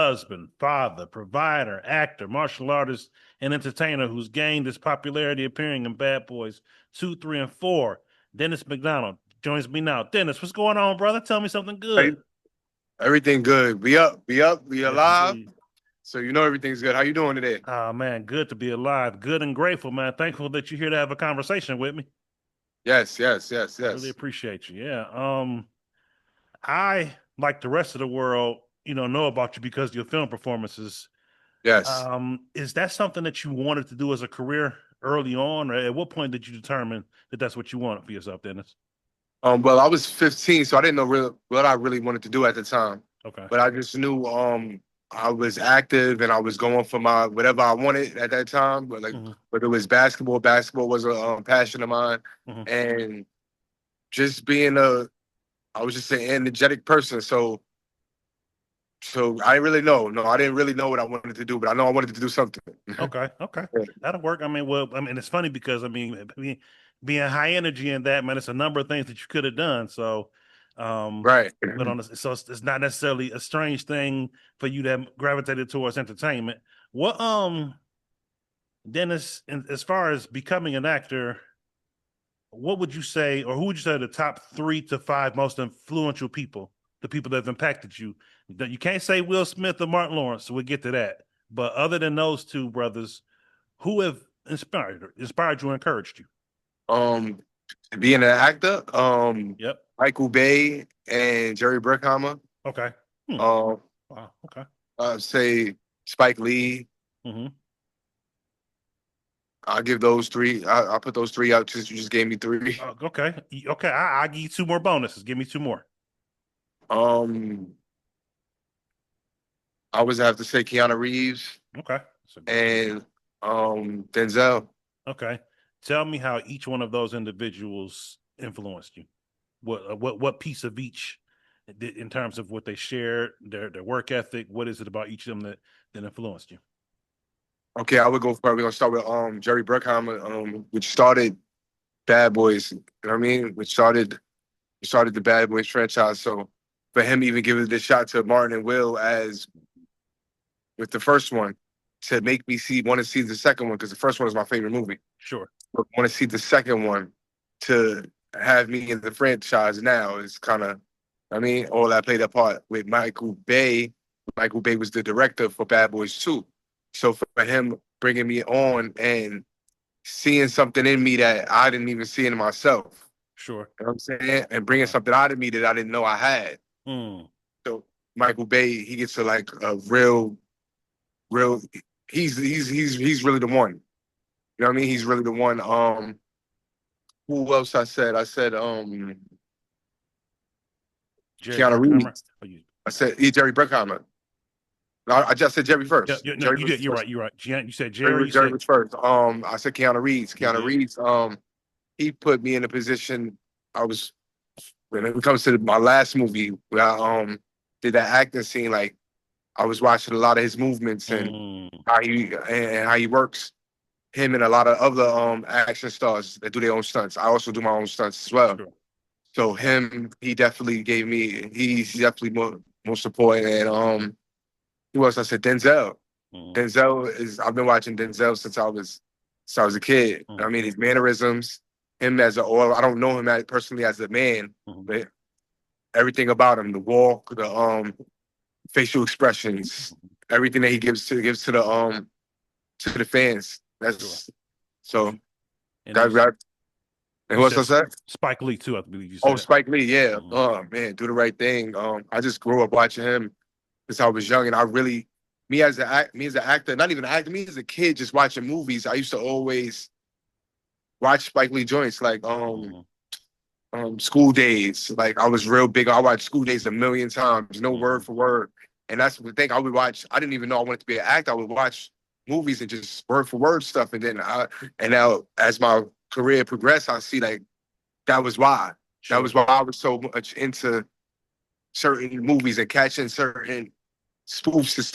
Husband, father, provider, actor, martial artist, and entertainer who's gained his popularity appearing in Bad Boys 2, 3, and 4. Dennis McDonald joins me now. Dennis, what's going on, brother? Tell me something good. Hey, everything good. We Yes, alive. indeed. So you know everything's good. How you doing today? Oh, man, good to be alive. Good and grateful, man. Thankful that you're here to have a conversation with me. Yes, yes, yes, Really yes, appreciate you. Yeah. I, like the rest of the world, know about you because of your film performances. yes. Is that something that you wanted to do as a career early on, or at what point did you determine that that's what you wanted for yourself, Dennis? Well, I was 15, so I didn't know what I really wanted to do at the time. Okay. But I just knew I was active and I was going for my whatever I wanted at that time. But like Hmm. whether it was basketball was a passion of mine, Hmm. and just being I was just an energetic person. So I didn't really know. No, I didn't really know what I wanted to do, but I know I wanted to do something. Okay. Okay. That'll work. I mean, well, I mean, it's funny because being high energy in that, man, it's a number of things that you could have done. So, um, Right. but so it's not necessarily a strange thing for you to have gravitated towards entertainment. What, Dennis, as far as becoming an actor, what would you say, or who would you say are the top 3 to 5 most influential people, the people that have impacted you? You can't say Will Smith or Martin Lawrence, so we'll get to that. But other than those two brothers, who have inspired you and encouraged you? Um, Being an actor, Yep. Michael Bay and Jerry Bruckheimer. Okay. Hmm. Um, Wow. Okay. I'd say Spike Lee. Hmm. I'll give those three. I'll put those three out since you just gave me three. Okay. Okay. I'll give you 2 more bonuses. Give me 2 more. Um, I always have to say Keanu Reeves Okay. That's a good one. and Denzel. Okay. Tell me how each one of those individuals influenced you. What piece of each, in terms of what they shared, their work ethic? What is it about each of them that influenced you? Okay, I would go for. We're gonna start with Jerry Bruckheimer, which started Bad Boys. You know what I mean? Which started the Bad Boys franchise. So for him even giving this shot to Martin and Will as with the first one to make me want to see the second one because the first one is my favorite movie. Sure. But want to see the second one to have me in the franchise now is kind of, I mean, all that played a part with Michael Bay. Michael Bay was the director for Bad Boys 2. So for him bringing me on and seeing something in me that I didn't even see in myself, Sure. you know what I'm saying? And bringing Okay. something out of me that I didn't know I had. Hmm. So Michael Bay, he gets to like a real, he's really the one. You know what I mean? He's really the one. Who else I said? I said Jerry Keanu Bruckheimer. Reeves. Oh, you, I said Jerry Bruckheimer. No, I just said Jerry yeah, first. no, Jerry you was did. You're first. right. You're right. You said Jerry. You Jerry said was first. I said Keanu Reeves. you Keanu did. Reeves. He put me in a position. I was when it comes to my last movie where I did that acting scene. Like I was watching a lot of his movements and Hmm. how he works. Him and a lot of other action stars that do their own stunts. I also do my own stunts as well. Sure. So him, he definitely gave me. He's definitely more support. And who else? I said Denzel. Hmm. Denzel is. I've been watching Denzel since I was a kid. I Hmm. mean, his mannerisms, him as a. Or I don't know him personally as a man, Hmm. but everything about him, the walk, the facial expressions, everything that he gives to the fans. Sure. That's so And it that. was, that and you who else said I said? Spike Lee too, I believe you Oh, said. Spike Lee, yeah. Hmm. Oh man, do the right thing. I just grew up watching him since I was young, and I really, me as an actor, not even an actor, me as a kid, just watching movies. I used to always watch Spike Lee joints like Hmm. School Days. Like I was real big. I watched School Days a million times, no Hmm. word for word. And that's the thing. I would watch. I didn't even know I wanted to be an actor. I would watch movies and just word for word stuff, and now as my career progressed, I see like that was why. That Sure. was why I was so much into certain movies and catching certain spoofs and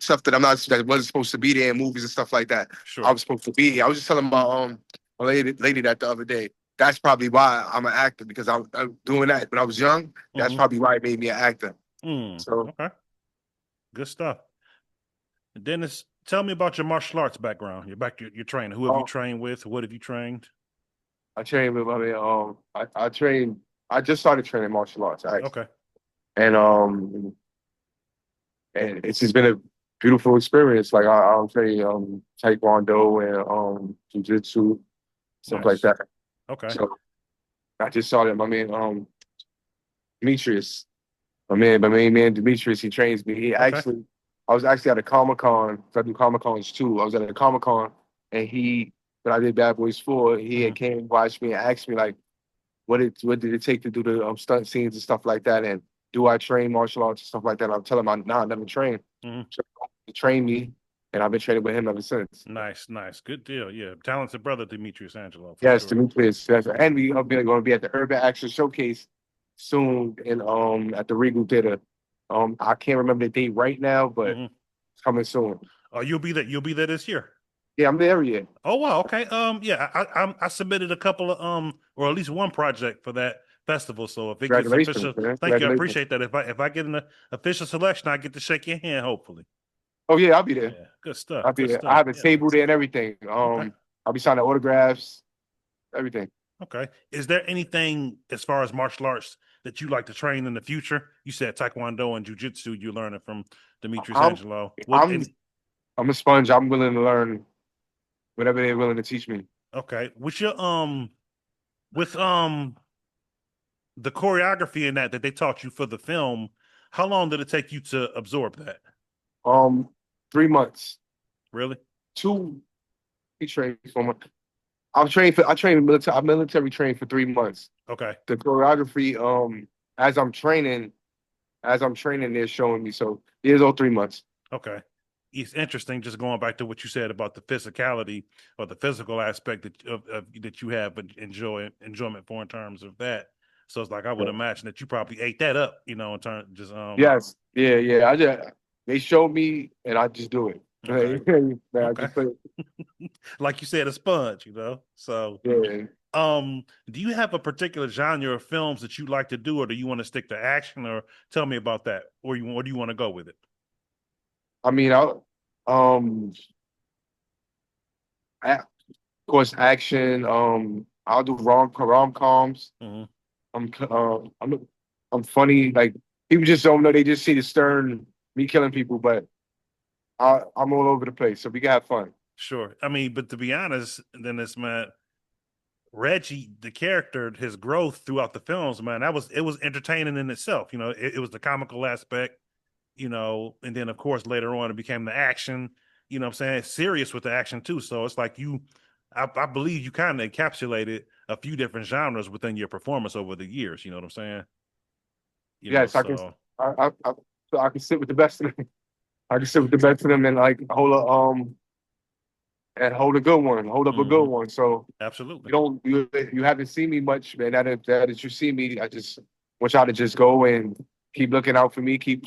stuff that that wasn't supposed to be there in movies and stuff like that. I Sure. was supposed to be. I was just telling my lady that the other day. That's probably why I'm an actor because I'm doing that when I was young. That's Hmm. probably why it made me an actor. Mm. So Okay. Good stuff. Dennis, tell me about your martial arts background. Your training. Who have you trained with? What have you trained? I train with, I mean, I train. I just started training martial arts, actually, Okay. and it's just been a beautiful experience. Like I'm training taekwondo and jiu-jitsu, stuff like Nice. that. Okay. So I just started. My man Demetrius, my main man Demetrius, he trains me. Okay. I was actually at a Comic Con. I do Comic Cons too. I was at a Comic Con, and when I did Bad Boys 4, he had came and watched me and asked me like, what did it take to do the stunt scenes and stuff like that, and do I train martial arts and stuff like that? And I'm telling him, I never trained. Mhm. So he trained me, and I've been training with him ever since. Nice, nice. Good deal. Yeah. Talented brother, Demetrius Angelo, for Yes, sure. Demetrius. Yes, and we are going to be at the Urban Action Showcase soon in at the Regal Theater. I can't remember the date right now, but it's coming soon. Oh, you'll be there. You'll be there this year. Yeah, I'm there yet. Oh wow. Okay. Yeah. I submitted a couple of or at least one project for that festival. So if it gets Congratulations, official, man. thank you. I Congratulations. appreciate that. If I get an official selection, I get to shake your hand. Hopefully. Oh yeah, I'll be there. Yeah. Good stuff. I'll be Good there. I stuff. have a Yeah. table there and everything. Okay. I'll be signing autographs, everything. Okay. Is there anything as far as martial arts that you like to train in the future? You said Taekwondo and Jiu-Jitsu you're learning from Demetrius I'm Angelo. I'm I'm a sponge. I'm willing to learn whatever they're willing to teach me. okay. With the choreography in that they taught you for the film, how long did it take you to absorb that? 3 months. Really? Two. He trained for my. I trained military. I'm military trained for 3 months. Okay. The choreography, as I'm training, they're showing me. So here's all 3 months. Okay. It's interesting just going back to what you said about the physicality or the physical aspect that you have enjoyment for in terms of that. So it's like I would imagine that you probably ate that up, in terms just Yes. Yeah. They showed me, and I just do it. okay. I Okay. just put Like you said, a sponge, So yeah. do you have a particular genre of films that you like to do, or do you want to stick to action, or tell me about that, or where do you want to go with it? I mean, of course, action. I'll do rom coms. Mm-hmm. I'm funny. Like people just don't know. They just see the stern me killing people, but I'm all over the place, so we can have fun. Sure. I mean, but to be honest, then this man, Reggie, the character, his growth throughout the films, man, it was entertaining in itself. It was the comical aspect, and then of course later on it became the action, what I'm saying? It's serious with the action too. So it's like I believe you kind of encapsulated a few different genres within your performance over the years, you know what I'm saying? Yes, So so I can sit with the best of them. I can sit with the best of them and like hold a good one, hold up a good one. So absolutely. You haven't seen me much, man. Now that you see me, I just want y'all to just go and keep looking out for me. Keep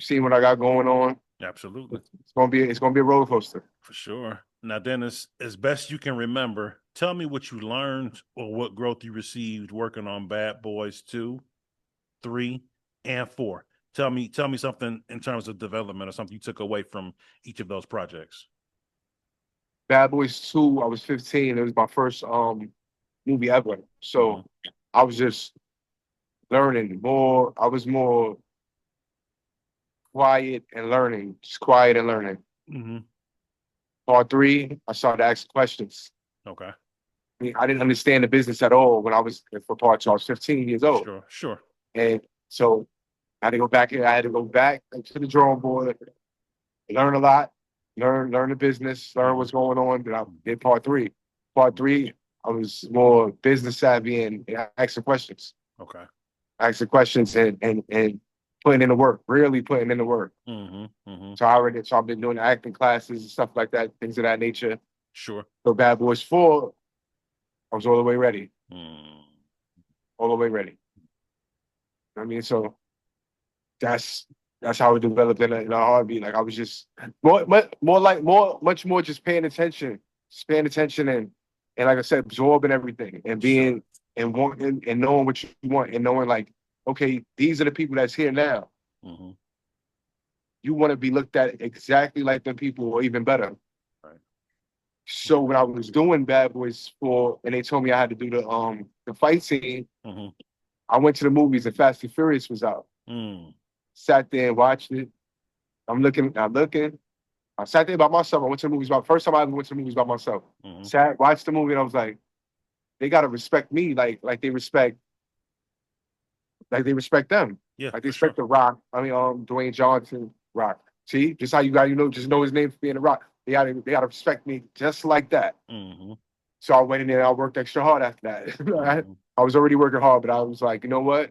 seeing what I got going on. Absolutely. It's gonna be a roller coaster. For sure. Now, Dennis, as best you can remember, tell me what you learned or what growth you received working on Bad Boys 2, 3, and 4. Tell me something in terms of development or something you took away from each of those projects. Bad Boys 2, I was 15. It was my first movie ever. So I was just learning more. I was more quiet and learning, just quiet and learning. Part 3, I started asking questions. Okay. I mean, I didn't understand the business at all when I was for part 2. I was 15 years old. Sure. And so I had to go back to the drawing board, learn a lot, learn the business, learn what's going on. Then I did part 3. Part 3, I was more business savvy and asking questions. Okay. Asking questions and putting in the work, really putting in the work. So I've been doing acting classes and stuff like that, things of that nature. Sure. So Bad Boys 4, I was all the way ready. All the way ready. I mean, so that's how it developed in a heartbeat. Like I was just much more just paying attention, and like I said, absorbing everything and being and wanting and knowing what you want and knowing like, okay, these are the people that's here now. you want to be looked at exactly like them people or even better. Right. So when I was doing Bad Boys 4 and they told me I had to do the fight scene, Mm-hmm. I went to the movies and Fast and Furious was out. Mm. Sat there and watched it. I'm looking. I sat there by myself. I went to the movies by first time I ever went to the movies by myself. Mm-hmm. Sat, watched the movie, and I was like, they gotta respect me like they respect them. Yeah, Like they for sure. respect The Rock. I mean, Dwayne Johnson, Rock. See, just how you got, just know his name for being The Rock. They gotta respect me just like that. Mm-hmm. So I went in there and I worked extra hard after that. Mm-hmm. I was already working hard, but I was like, you know what?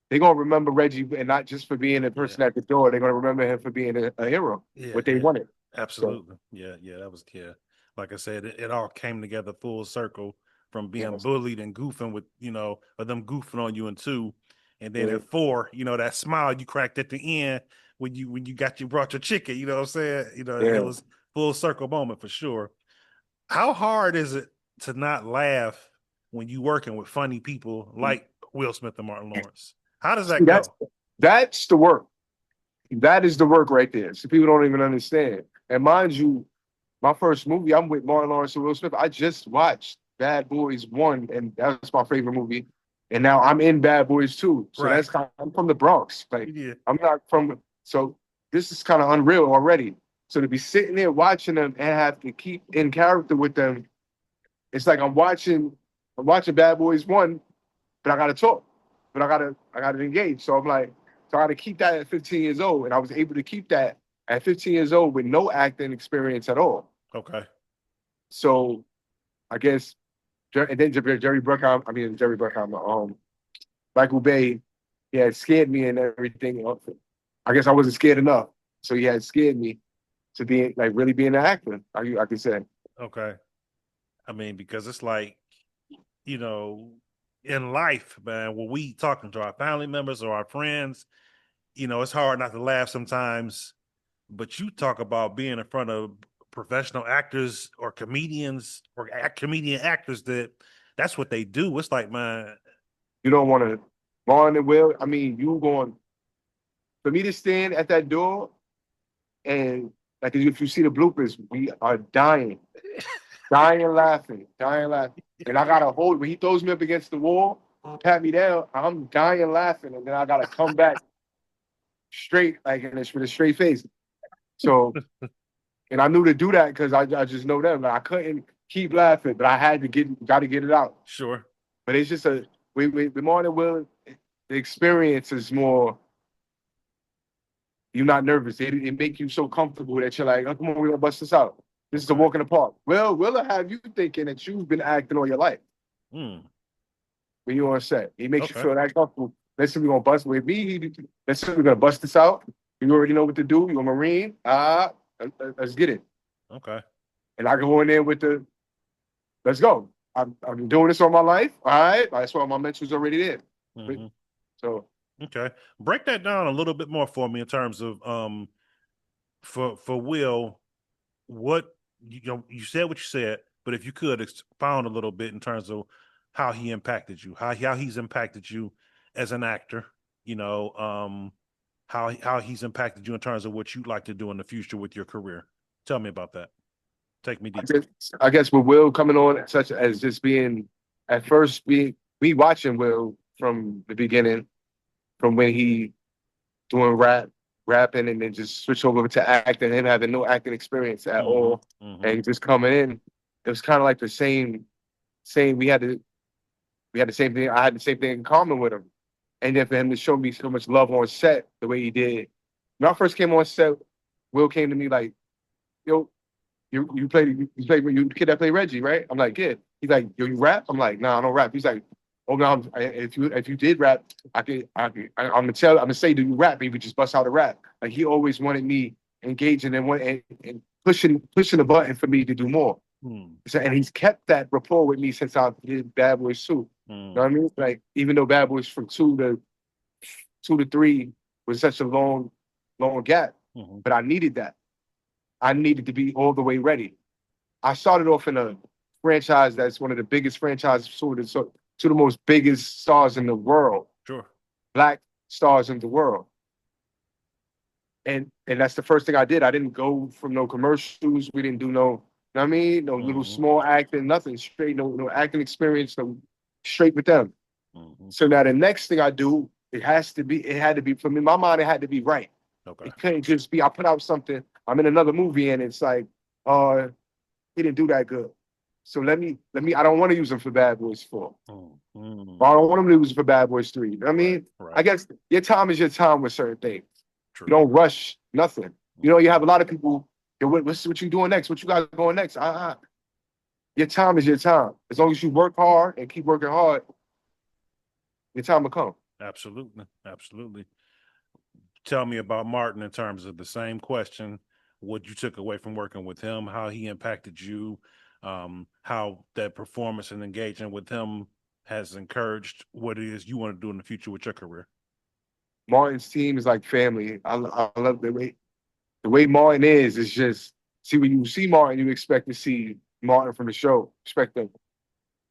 They're gonna remember Reggie and not just for being a Yeah. person at the door. They're gonna remember him for being a hero. Yeah. What they Yeah. wanted. So Absolutely. Yeah. Yeah. That was yeah. Like I said, it all came together full circle from being yes. bullied and goofing with, or them goofing on you in two. And then Yeah. at four, that smile you cracked at the end when you brought your chicken, you know what I'm saying? It Yeah. was full circle moment for sure. How hard is it to not laugh when you working with funny people like Will Smith and Martin Lawrence? How does See, that go? that's the work. That is the work right there. So people don't even understand. And mind you, my first movie, I'm with Martin Lawrence and Will Smith. I just watched Bad Boys 1, and that's my favorite movie. And now I'm in Bad Boys 2. So Right. I'm from the Bronx. Like Yeah. I'm not from so this is kind of unreal already. So to be sitting there watching them and have to keep in character with them, it's like I'm watching Bad Boys 1, but I gotta talk. But I gotta engage. So I'm like, so I gotta keep that at 15 years old. And I was able to keep that at 15 years old with no acting experience at all. Okay. So I guess and then Jerry Bruckheimer, Michael Bay, he had scared me and everything. I guess I wasn't scared enough. So he had scared me to be like really being an actor, I could say. Okay. I mean, because it's like, in life, man, when we talking to our family members or our friends, it's hard not to laugh sometimes. But you talk about being in front of professional actors or comedians or comedian actors that's what they do. It's like, man, You don't want to Marlon and Will. I mean, you going for me to stand at that door and like if you see the bloopers, we are dying, dying laughing. And I gotta hold when he throws me up against the wall, pat me down, I'm dying laughing, and then I gotta come back straight, like with a straight face. So, and I knew to do that because I just know them. Like, I couldn't keep laughing, but I had to got to get it out. sure, But it's just with Martin and Will, the experience is more. You're not nervous. It make you so comfortable that you're like, oh, come on, we're gonna bust this out. This is a okay. walk in the park. Well, will it have you thinking that you've been acting all your life Mm, when you're on set? He makes you okay, feel that comfortable. Listen, we're gonna bust with me. Listen, we're gonna bust this out. You already know what to do. You're a Marine. Let's get it. okay, And I go in there with let's go. I've been doing this all my life. All right. That's why my mentor's already there. hmm So okay. Break that down a little bit more for me in terms of for Will, what you said what you said, but if you could expound a little bit in terms of how he impacted you, how he's impacted you as an actor, how he's impacted you in terms of what you'd like to do in the future with your career. Tell me about that. Take me deep. I guess with Will coming on, such as just being at first being me watching Will from the beginning, from when he doing rapping, and then just switch over to acting, him having no acting experience at Mm-hmm, all, mm-hmm, and just coming in, it was kind of like the same. We had the same thing. I had the same thing in common with him, and then for him to show me so much love on set the way he did. When I first came on set, Will came to me like, "Yo, you kid that play Reggie, right?" I'm like, "Yeah." He's like, "Yo, you rap?" I'm like, "Nah, I don't rap." He's like, "Oh no, if you did rap, I'm gonna say, do you rap?" He would just bust out a rap. Like he always wanted me engaging and pushing the button for me to do more. mm, So, and he's kept that rapport with me since I did Bad Boys 2. You know what I mm, mean? Like even though Bad Boys from two to three was such a long gap, mm-hmm. but I needed that. I needed to be all the way ready. I started off in a franchise that's one of the biggest franchises, two of the most biggest stars in the world, Sure. black stars in the world. And that's the first thing I did. I didn't go from no commercials. We didn't do no, you know what I mean, no little Mm-hmm. small acting, nothing. Straight, no acting experience, no straight with them. Mm-hmm. So now the next thing I do, it had to be for me. In my mind, it had to be right. Okay. It couldn't just be I put out something. I'm in another movie and it's like, he didn't do that good. So let me. I don't want to use him for Bad Boys 4. Mm-hmm. I don't want him to use it for Bad Boys 3. You know what I Right. mean, I Right. guess your time is your time with certain things. You True. don't rush nothing. You know, you Mm-hmm. have a lot of people. "Yo, what you doing next? What you got going next? Your time is your time. As long as you work hard and keep working hard, your time will come. Absolutely. Absolutely. Tell me about Martin in terms of the same question. What you took away from working with him, how he impacted you, how that performance and engaging with him has encouraged what it is you want to do in the future with your career. Martin's team is like family. I love the way Martin is. It's just see when you see Martin, you expect to see Martin from the show. Expect that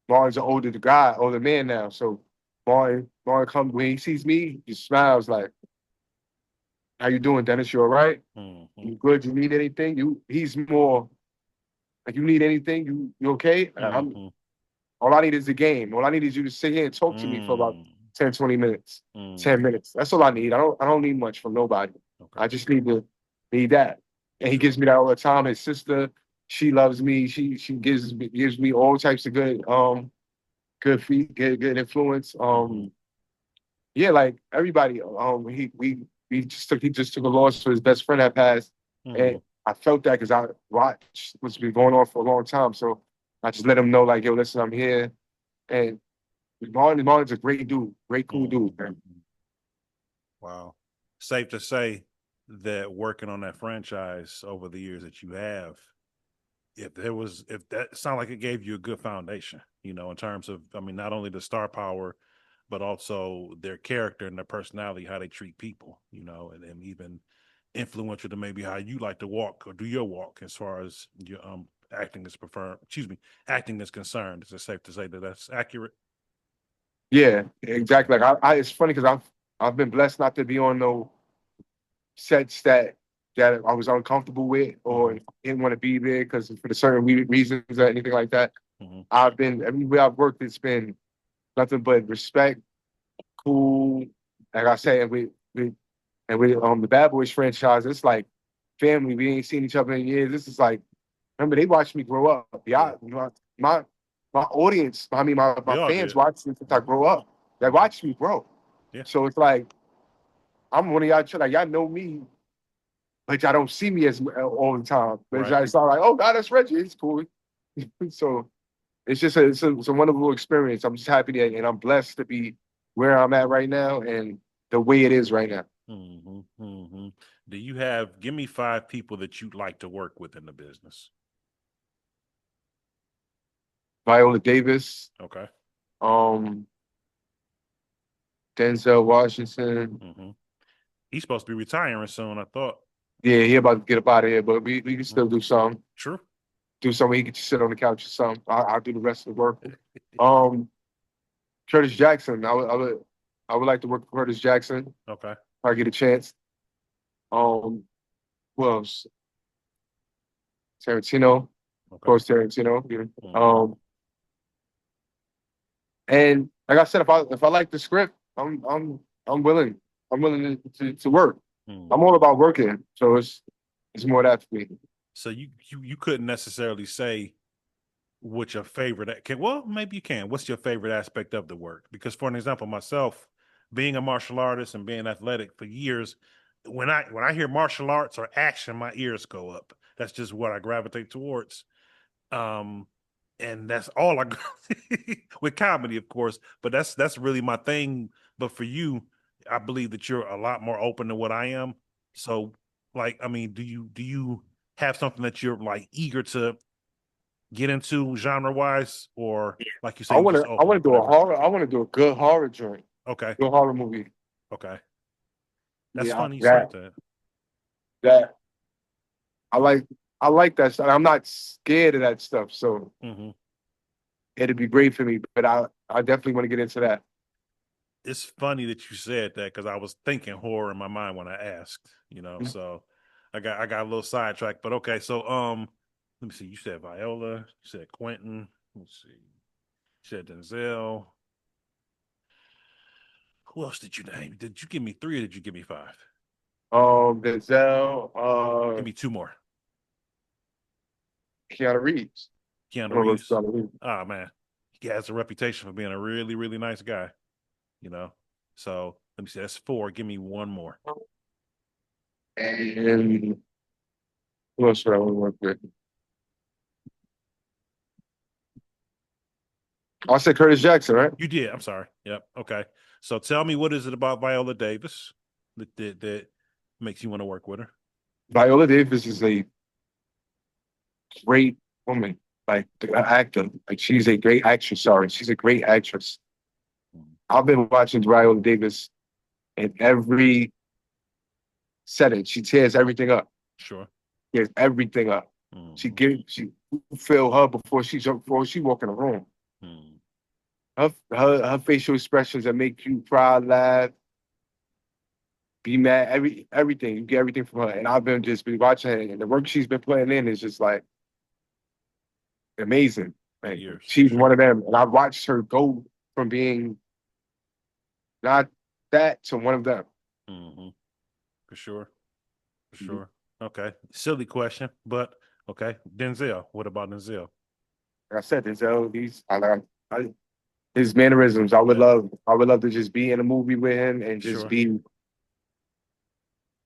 Martin's an older man now. So Martin comes when he sees me, he smiles like, "How you doing, Dennis? You all right? Mm-hmm. You good? You need anything? He's more like you need anything? You okay? Mm-hmm. All I need is the game. All I need is you to sit here and talk to me for about Mm-hmm. 10, 20 minutes, Mm-hmm. 10 minutes. That's all I need. I don't need much from nobody. Okay. I just need that. And he gives Sure. me that all the time. His sister, she loves me. She gives me all types of good influence. Mm-hmm. Yeah, like everybody. He just took a loss for his best friend that passed, Mm-hmm. and I felt that because I watched what's been going on for a long time. So I just let him know, like, yo, listen, I'm here. And Martin's a great dude, great cool dude, man. Mm-hmm. Wow. Safe to say that working on that franchise over the years that you have, if that sound like it gave you a good foundation, in terms of, I mean, not only the star power, but also their character and their personality, how they treat people, and even influential to maybe how you like to walk or do your walk as far as your acting is concerned. Is it safe to say that that's accurate? Yeah, exactly. Like it's funny because I've been blessed not to be on no sets that I was uncomfortable with Mm-hmm. or didn't want to be there because for the certain reasons or anything like that. Mm-hmm. I've been everywhere I've worked. It's been nothing but respect, cool. Like I said, and with the Bad Boys franchise, it's like family. We ain't seen each other in years. This is like remember they watched me grow up. Yeah, Yeah, my audience. I mean they my all fans did. watched me since I grow up. They Mm-hmm. watched me grow. Yeah. So it's like I'm one of y'all. Like y'all know me, but y'all don't see me as all the time. But Right. it's all like, oh God, that's Reggie. It's cool. So it's just it's a wonderful experience. I'm just happy that, and I'm blessed to be where I'm at right now and the way it is right now. Mm-hmm. Mm-hmm. Give me five people that you'd like to work with in the business. Viola Davis, Okay. um, Denzel Washington. Mm-hmm. He's supposed to be retiring soon, I thought. Yeah, he about to get up out of here, but we can still Mhm. do some. True. Do something. He can just sit on the couch or something. I'll do the rest of the work. Um, Curtis Jackson. I would like to work with Curtis Jackson. If Okay. I get a chance. Um, who else? Tarantino. Of Okay. course, Tarantino. You know. Mm-hmm. And like I said, if I like the script, I'm willing. I'm willing to work. I'm all Mm-hmm. about working. So it's more that for me. So you couldn't necessarily say what your favorite can. Well, maybe you can. What's your favorite aspect of the work? Because for an example, myself, being a martial artist and being athletic for years, when I hear martial arts or action, my ears go up. That's just what I gravitate towards. Um, and that's all I with comedy, of course, but that's really my thing. But for you, I believe that you're a lot more open than what I am. So, like, I mean, do you have something that you're like eager to get into genre wise, or like you say, you just I open wanna to do a whatever? horror. I wanna do a good horror joint. Okay, Good horror movie. okay, that's Yeah, funny you said that. that I like I like that stuff. I'm not scared of that stuff, so Hmm. it'd be great for me. But I definitely want to get into that. it's funny that you said that because I was thinking horror in my mind when I asked, so I got a little sidetracked. But okay, so let me see. You said Viola, you said Quentin, let's see. You said Denzel. Who else did you name? Did you give me 3 or did you give me 5? Denzel, Give me 2 more. Keanu Reeves. Keanu One of those Reeves. Keanu Reeves. Oh man, he has a reputation for being a really, really nice guy. So let me see. That's 4. Give me 1 more. And who else would I want to work with? I said Curtis Jackson, right? You did. I'm sorry. Yep. Okay. So tell me, what is it about Viola Davis that makes you want to work with her? Viola Davis is a great woman, like an actor. Like she's a great actress. Sorry, she's a great actress. I've been watching Viola Davis in every setting. She tears everything up. Sure. Tears everything up. She feel her before she walk in the room. Mm. Her facial expressions that make you cry, laugh, be mad, everything. You get everything from her. And I've been watching her, and the work she's been putting in is just like amazing. Like, Years, she's sure. one of them. And I've watched her go from being not that to one of them. Mm-hmm. For sure. For sure. Okay. Silly question, but okay. Denzel. What about Denzel? Like I said, his mannerisms. I would love to just be in a movie with him and just Sure.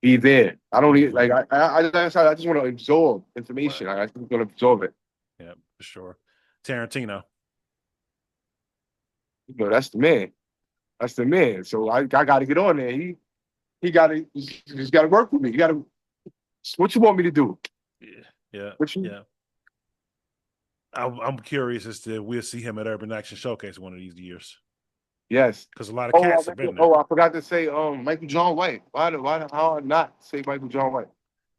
be there. I don't need like I just want to absorb information. Right. I just want to absorb it. Yeah, for sure. Tarantino. That's the man. That's the man. So I got to get on there. He got to he's got to work with me. You got to. What you want me to do? Yeah. What you? Yeah. I'm curious as to we'll see him at Urban Action Showcase one of these years. Yes. Because a lot of cats have been there. I forgot to say Michael John White. How not say Michael John White?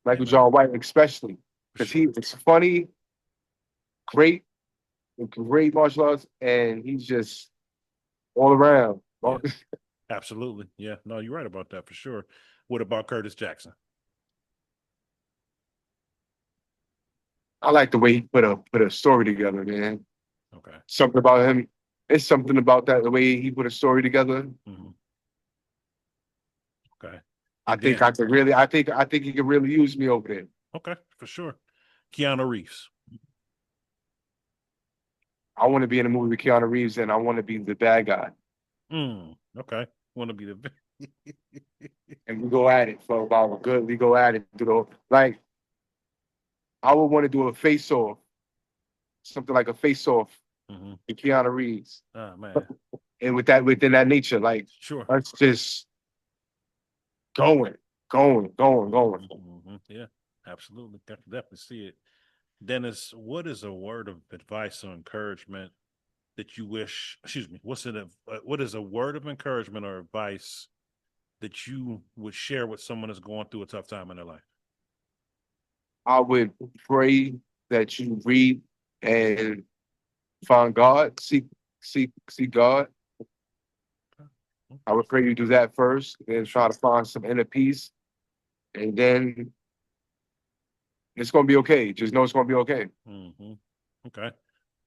Michael John White, especially because he is funny, great martial arts, and he's just all around. Yeah. Absolutely. Yeah. No, you're right about that for sure. What about Curtis Jackson? I like the way he put a story together, man. Okay. Something about him. It's something about that, the way he put a story together. Mm-hmm. Okay. I think he could really use me over there. Okay, for sure. Keanu Reeves. I want to be in a movie with Keanu Reeves, and I want to be the bad guy. Okay. Want to be the And we go at it for about a good. We go at it like I would want to do a face off, something like a face off with Keanu Reeves. Oh man. And within that nature, like sure. Let's just going. Yeah, absolutely. I can definitely see it. Dennis, what is a word of advice or encouragement that you wish? Excuse me. What is a word of encouragement or advice that you would share with someone that's going through a tough time in their life? I would pray that you read and find God, seek God. I would pray you do that first, then try to find some inner peace, and then it's gonna be okay. Just know it's gonna be okay. Mm-hmm. Okay. But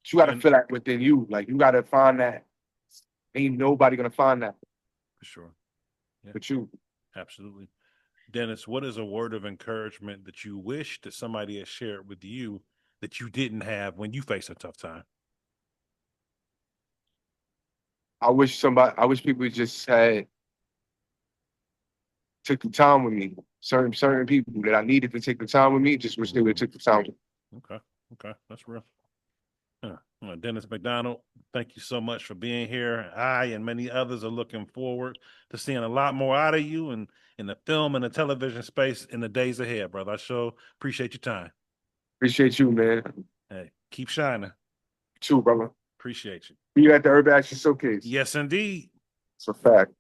you gotta feel that within you. Like you gotta find that. Ain't nobody gonna find that. For sure. Yeah. But you. Absolutely. Dennis, what is a word of encouragement that you wish that somebody had shared with you that you didn't have when you face a tough time? I wish people just took the time with me. Certain people that I needed to take the time with me, just wish they would have took the time with me. Okay. That's real. Dennis McDonald, thank you so much for being here. I and many others are looking forward to seeing a lot more out of you and in the film and the television space in the days ahead, brother. I sure appreciate your time. Appreciate you, man. Hey, keep shining. You too, brother. Appreciate you. You at the Urban Action Showcase. Yes, indeed. It's a fact.